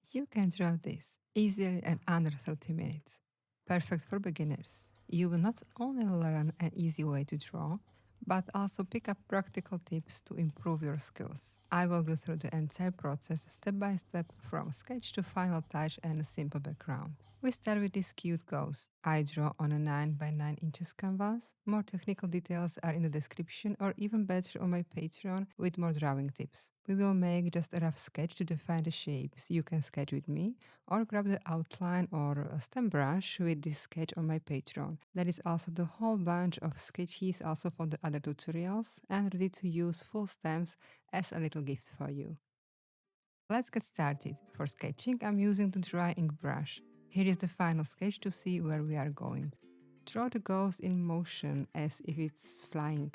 You can draw this easily in under 30 minutes. Perfect for beginners. You will not only learn an easy way to draw, but also pick up practical tips to improve your skills. I will go through the entire process step by step from sketch to final touch and a simple background. We start with this cute ghost. I draw on a 9 by 9 inches canvas. More technical details are in the description or even better on my Patreon with more drawing tips. We will make just a rough sketch to define the shapes. You can sketch with me or grab the outline or a stem brush with this sketch on my Patreon. There is also the whole bunch of sketches also for the other tutorials and ready to use full stems as a little gift for you. Let's get started. For sketching, I'm using the dry ink brush. Here is the final sketch to see where we are going. Draw the ghost in motion as if it's flying.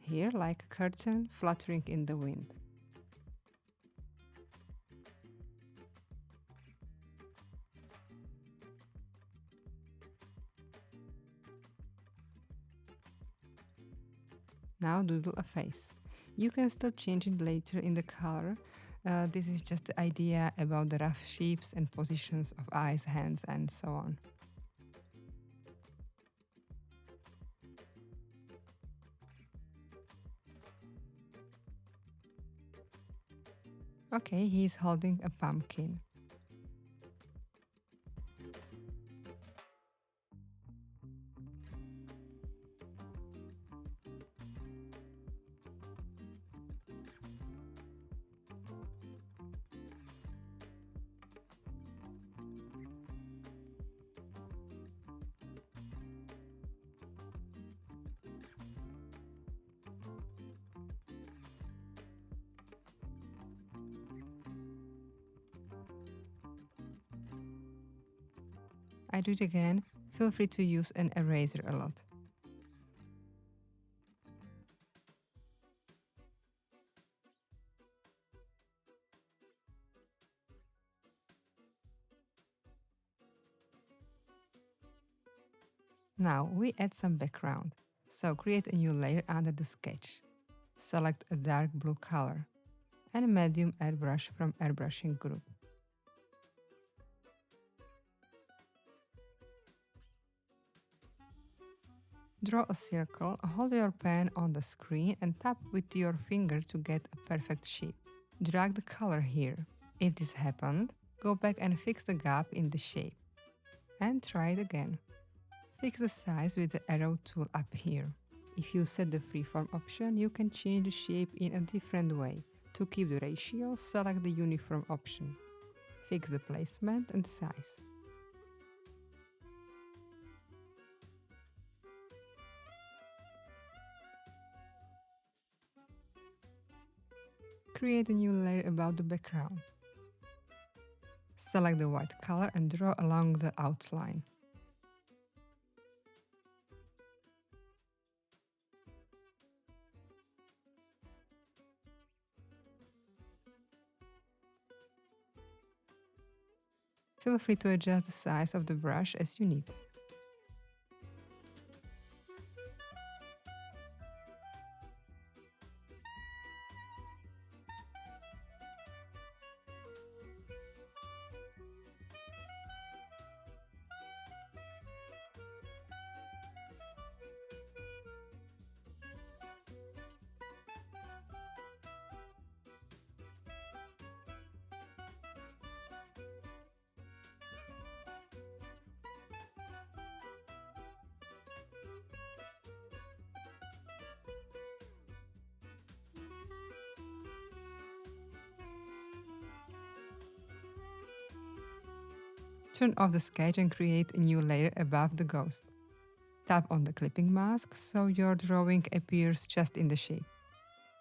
Here, like a curtain fluttering in the wind. Now doodle a face. You can still change it later in the color. This is just the idea about the rough shapes and positions of eyes, hands, and so on. Okay, he's holding a pumpkin. I do it again. Feel free to use an eraser a lot. Now we add some background. So create a new layer under the sketch. Select a dark blue color and a medium airbrush from airbrushing group. Draw a circle, hold your pen on the screen and tap with your finger to get a perfect shape. Drag the color here. If this happened, go back and fix the gap in the shape. And try it again. Fix the size with the arrow tool up here. If you set the freeform option, you can change the shape in a different way. To keep the ratio, select the uniform option. Fix the placement and size. Create a new layer above the background. Select the white color and draw along the outline. Feel free to adjust the size of the brush as you need. Turn off the sketch and create a new layer above the ghost. Tap on the clipping mask so your drawing appears just in the shape.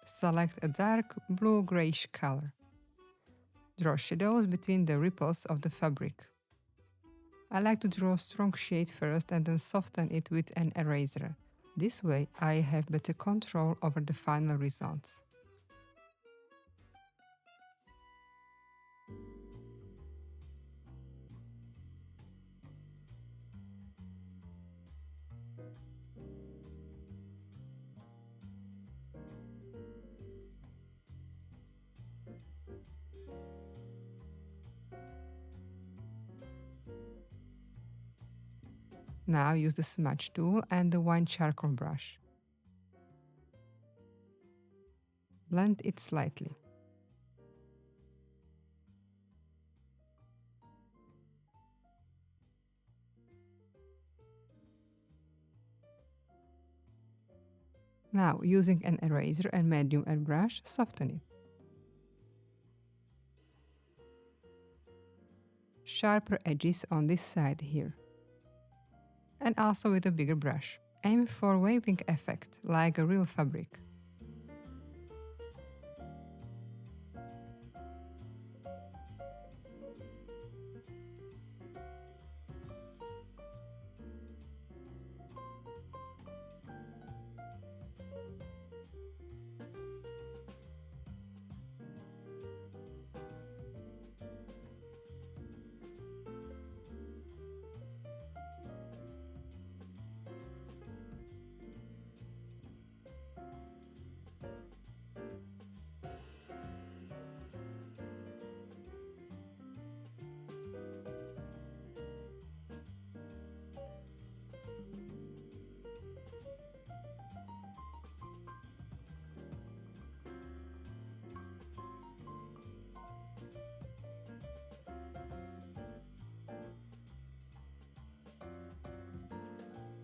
Select a dark blue-grayish color. Draw shadows between the ripples of the fabric. I like to draw a strong shade first and then soften it with an eraser. This way I have better control over the final results. Now use the smudge tool and the wine charcoal brush. Blend it slightly. Now, using an eraser and medium airbrush, soften it. Sharper edges on this side here. And also with a bigger brush. Aim for waving effect, like a real fabric.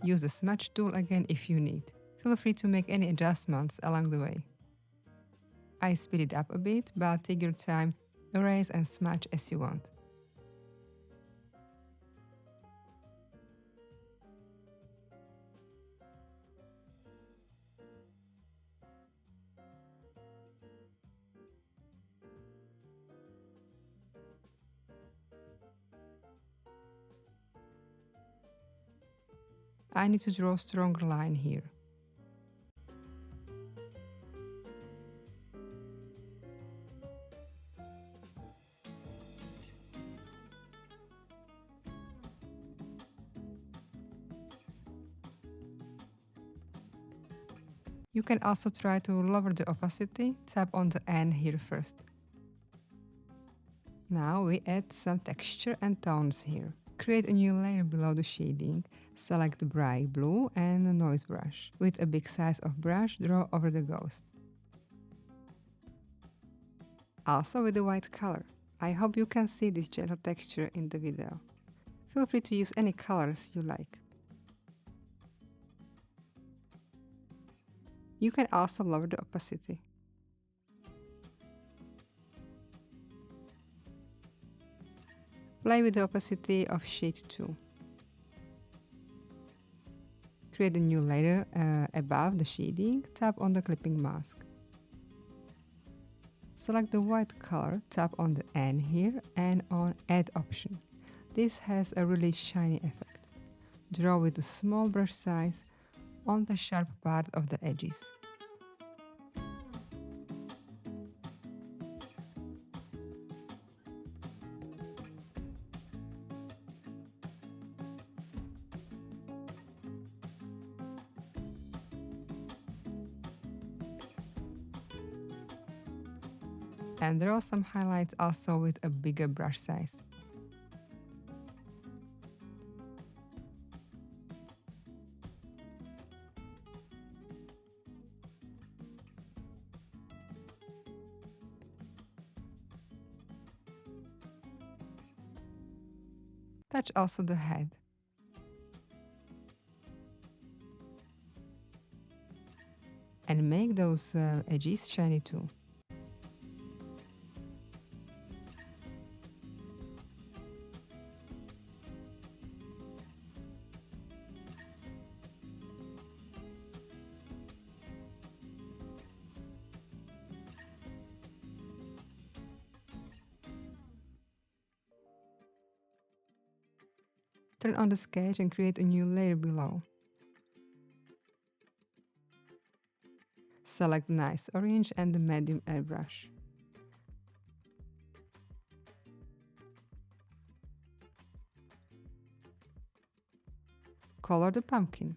Use the smudge tool again if you need. Feel free to make any adjustments along the way. I speed it up a bit, but take your time, erase and smudge as you want. I need to draw a stronger line here. You can also try to lower the opacity, tap on the N here first. Now we add some texture and tones here. Create a new layer below the shading. Select the bright blue and a noise brush. With a big size of brush, draw over the ghost. Also with the white color. I hope you can see this gentle texture in the video. Feel free to use any colors you like. You can also lower the opacity. Play with the opacity of shade 2. Create a new layer above the shading, tap on the clipping mask. Select the white color, tap on the N here and on Add option. This has a really shiny effect. Draw with a small brush size on the sharp part of the edges. And draw some highlights also with a bigger brush size. Touch also the head. And make those edges shiny too. Turn on the sketch and create a new layer below. Select nice orange and the medium airbrush. Color the pumpkin.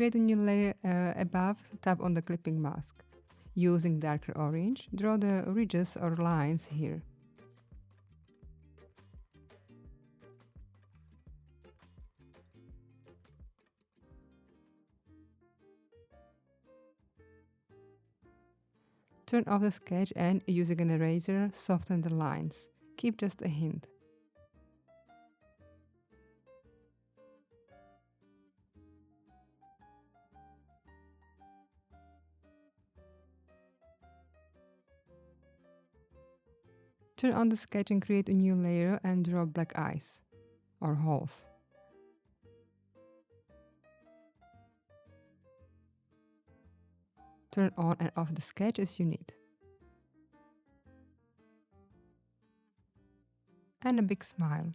create a new layer above, tap on the clipping mask. Using darker orange, draw the ridges or lines here. Turn off the sketch and, using an eraser, soften the lines. Keep just a hint. Turn on the sketch and create a new layer and draw black eyes or holes. Turn on and off the sketch as you need. And a big smile.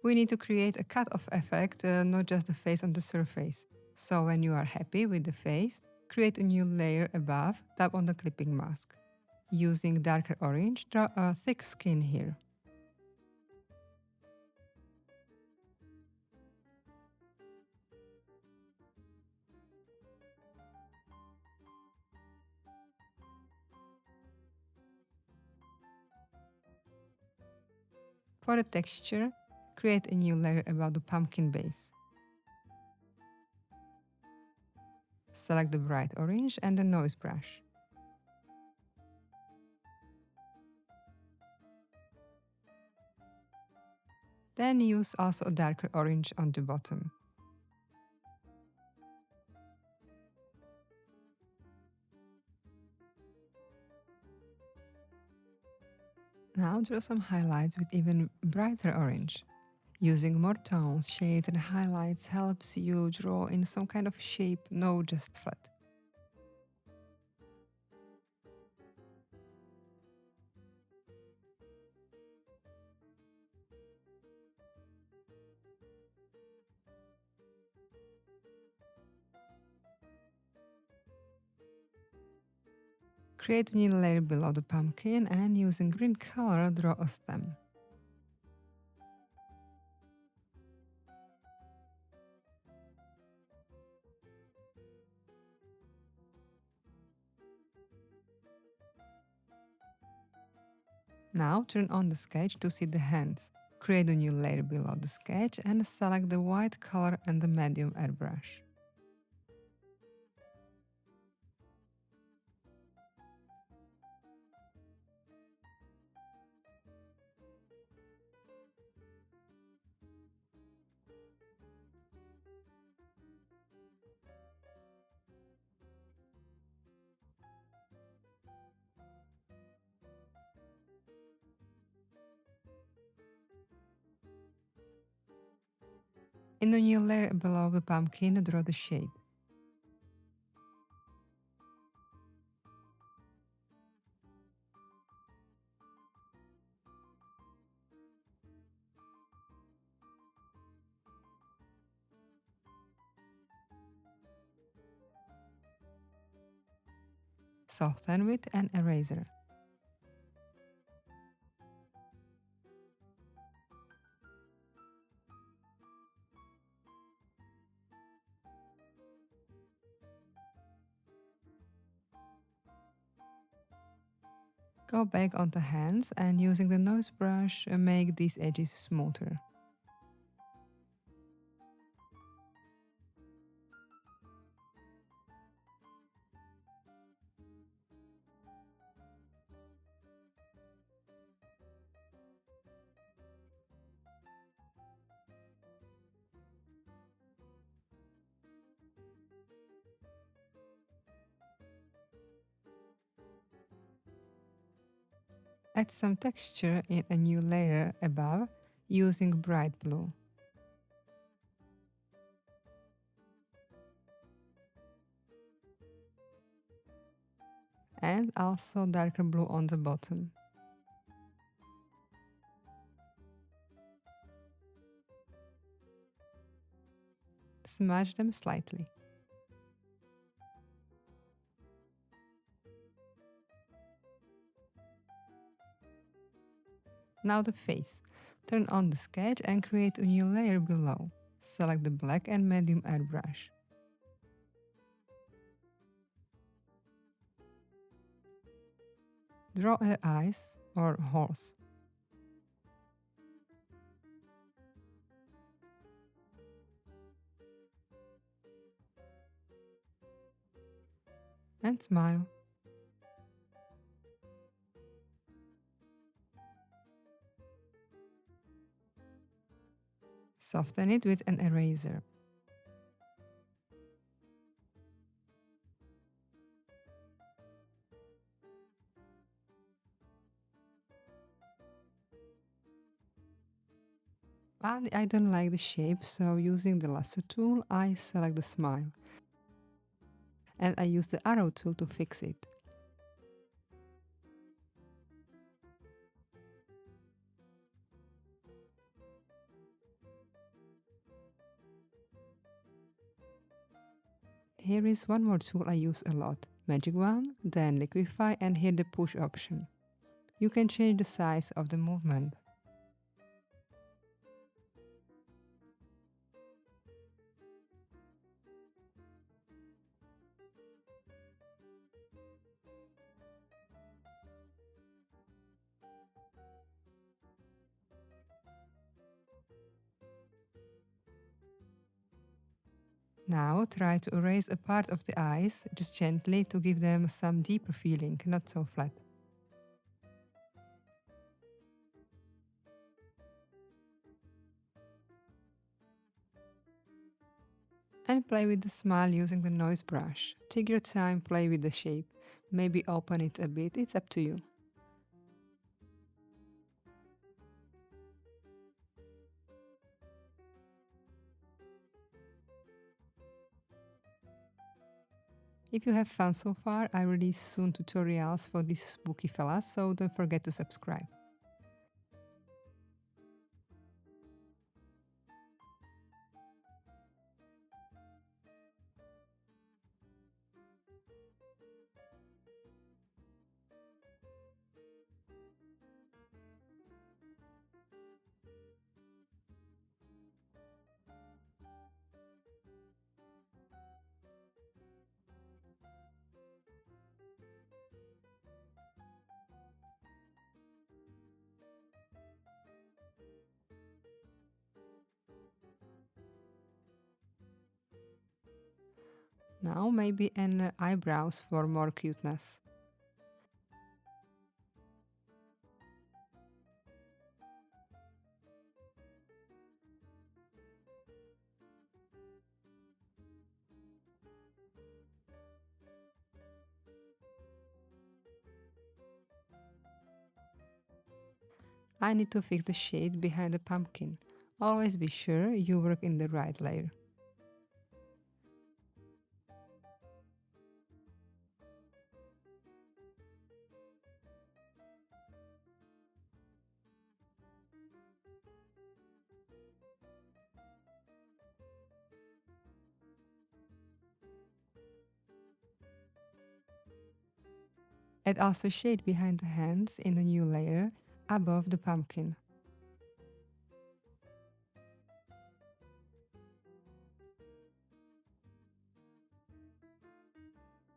We need to create a cut-off effect, not just the face on the surface. So when you are happy with the face, create a new layer above, tap on the clipping mask. Using darker orange, draw a thick skin here. For the texture, create a new layer above the pumpkin base. Select the bright orange and the noise brush. Then use also a darker orange on the bottom. Now draw some highlights with even brighter orange. Using more tones, shades and highlights helps you draw in some kind of shape, not just flat. Create a new layer below the pumpkin and using green color draw a stem. Now turn on the sketch to see the hands. Create a new layer below the sketch and select the white color and the medium airbrush. In the new layer below the pumpkin, draw the shade. Soften with an eraser. Go back on the hands and using the nose brush, make these edges smoother. Add some texture in a new layer above using bright blue. And also darker blue on the bottom. smudge them slightly. Now the face. Turn on the sketch and create a new layer below. Select the black and medium airbrush. Draw the eyes or horse. And smile. Soften it with an eraser. And I don't like the shape, so using the lasso tool, I select the smile. And I use the arrow tool to fix it. Here is one more tool I use a lot. Magic Wand, then liquify and hit the push option. You can change the size of the movement. Now try to erase a part of the eyes, just gently to give them some deeper feeling, not so flat. And play with the smile using the noise brush. Take your time, play with the shape. Maybe open it a bit, it's up to you. If you have fun so far, I release soon tutorials for these spooky fellas, so don't forget to subscribe. Now maybe an eyebrows for more cuteness. I need to fix the shade behind the pumpkin. Always be sure you work in the right layer. Add also shade behind the hands in the new layer above the pumpkin.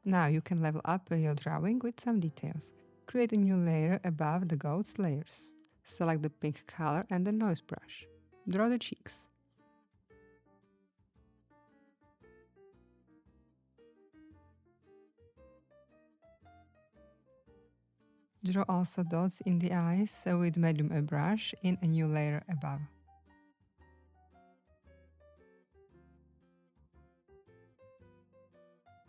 Now you can level up your drawing with some details. Create a new layer above the goat's layers. Select the pink color and the noise brush. Draw the cheeks. Draw also dots in the eyes with medium brush in a new layer above.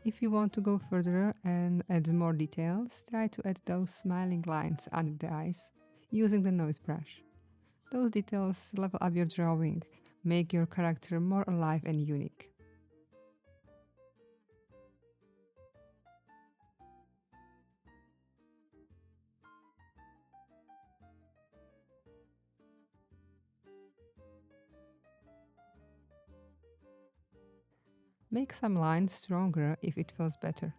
If you want to go further and add more details, try to add those smiling lines under the eyes using the noise brush. Those details level up your drawing, make your character more alive and unique. Make some lines stronger if it feels better.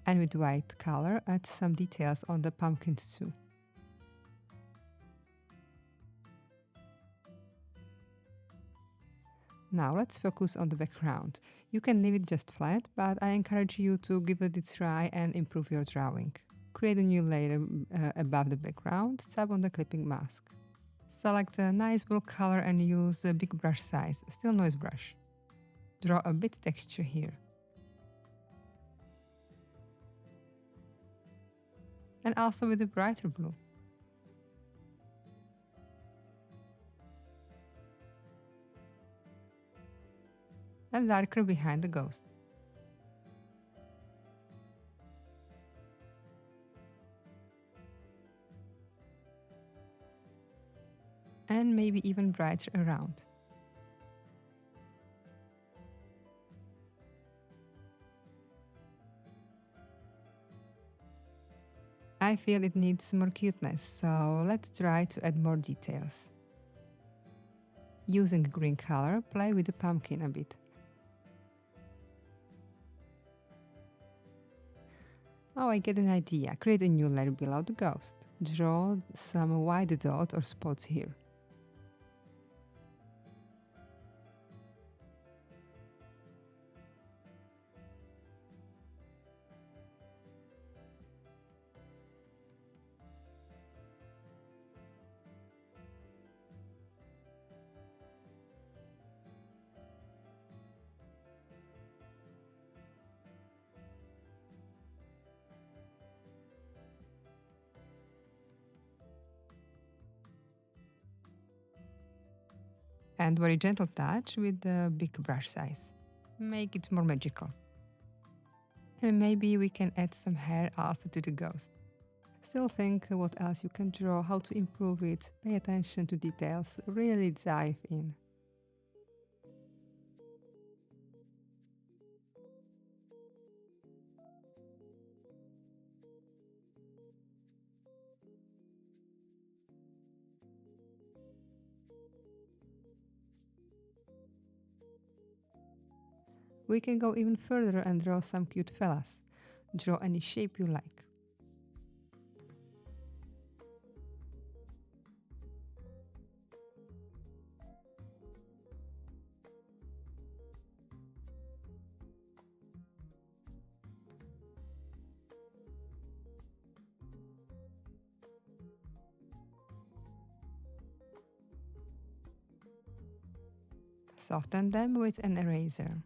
And with white color, add some details on the pumpkins too. Now let's focus on the background. You can leave it just flat, but I encourage you to give it a try and improve your drawing. Create a new layer above the background, tap on the clipping mask. Select a nice blue color and use a big brush size, still noise brush. Draw a bit texture here. And also with a brighter blue. And darker behind the ghost. And maybe even brighter around. I feel it needs more cuteness, so let's try to add more details. Using green color, play with the pumpkin a bit. Oh, I get an idea. Create a new layer below the ghost. Draw some white dots or spots here. And very gentle touch with the big brush size. Make it more magical. And maybe we can add some hair also to the ghost. Still think what else you can draw, how to improve it, pay attention to details, really dive in. We can go even further and draw some cute fellas. Draw any shape you like. Soften them with an eraser.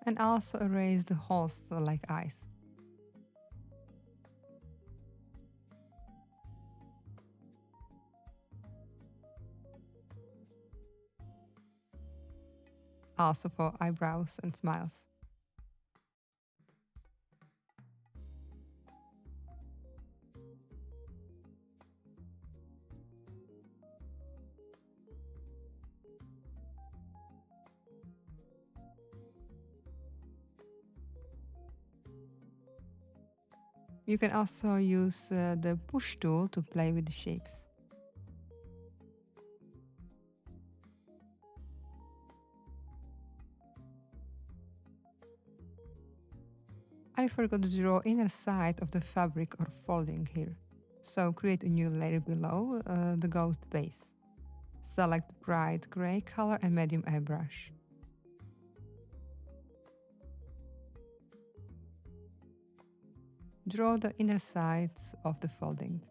And also erase the holes like ice. Also for eyebrows and smiles. You can also use the push tool to play with the shapes. I forgot to draw inner side of the fabric or folding here. So create a new layer below the ghost base. Select bright gray color and medium airbrush. Draw the inner sides of the folding.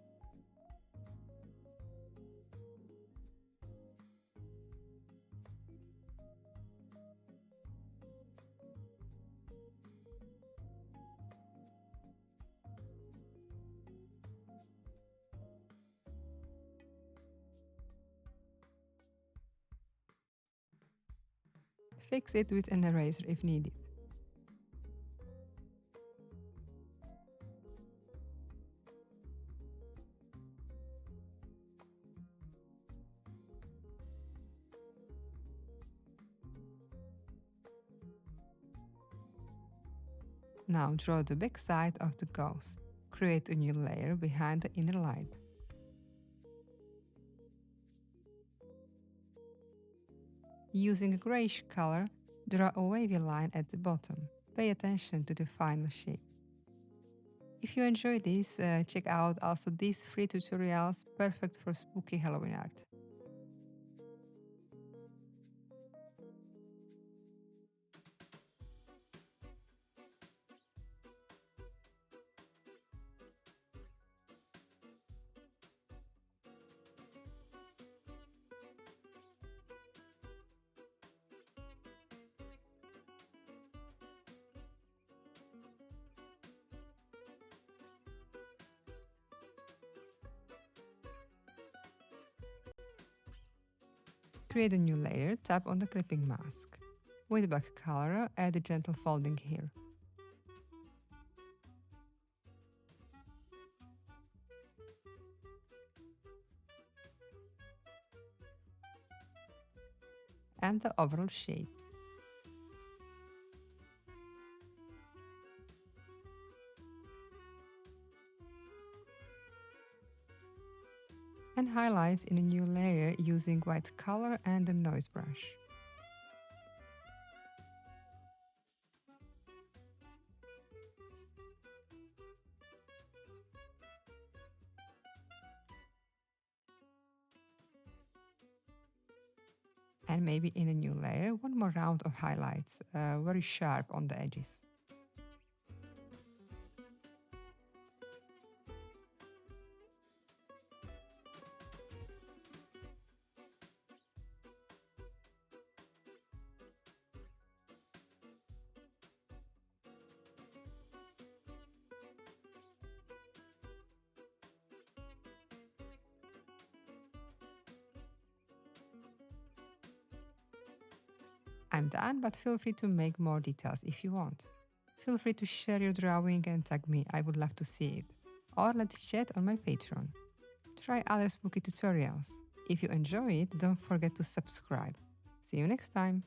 fix it with an eraser if needed. Now draw the back side of the ghost. Create a new layer behind the inner light. Using a grayish color, draw a wavy line at the bottom. Pay attention to the final shape. If you enjoy this, check out also these free tutorials, perfect for spooky Halloween art. Create a new layer, tap on the clipping mask. With black color, add a gentle folding here. And the overall shape. And highlights in a new layer using white color and a noise brush. And maybe in a new layer, one more round of highlights, very sharp on the edges. I'm done, but feel free to make more details if you want. Feel free to share your drawing and tag me, I would love to see it. Or let's chat on my Patreon. Try other spooky tutorials. If you enjoy it, don't forget to subscribe. See you next time!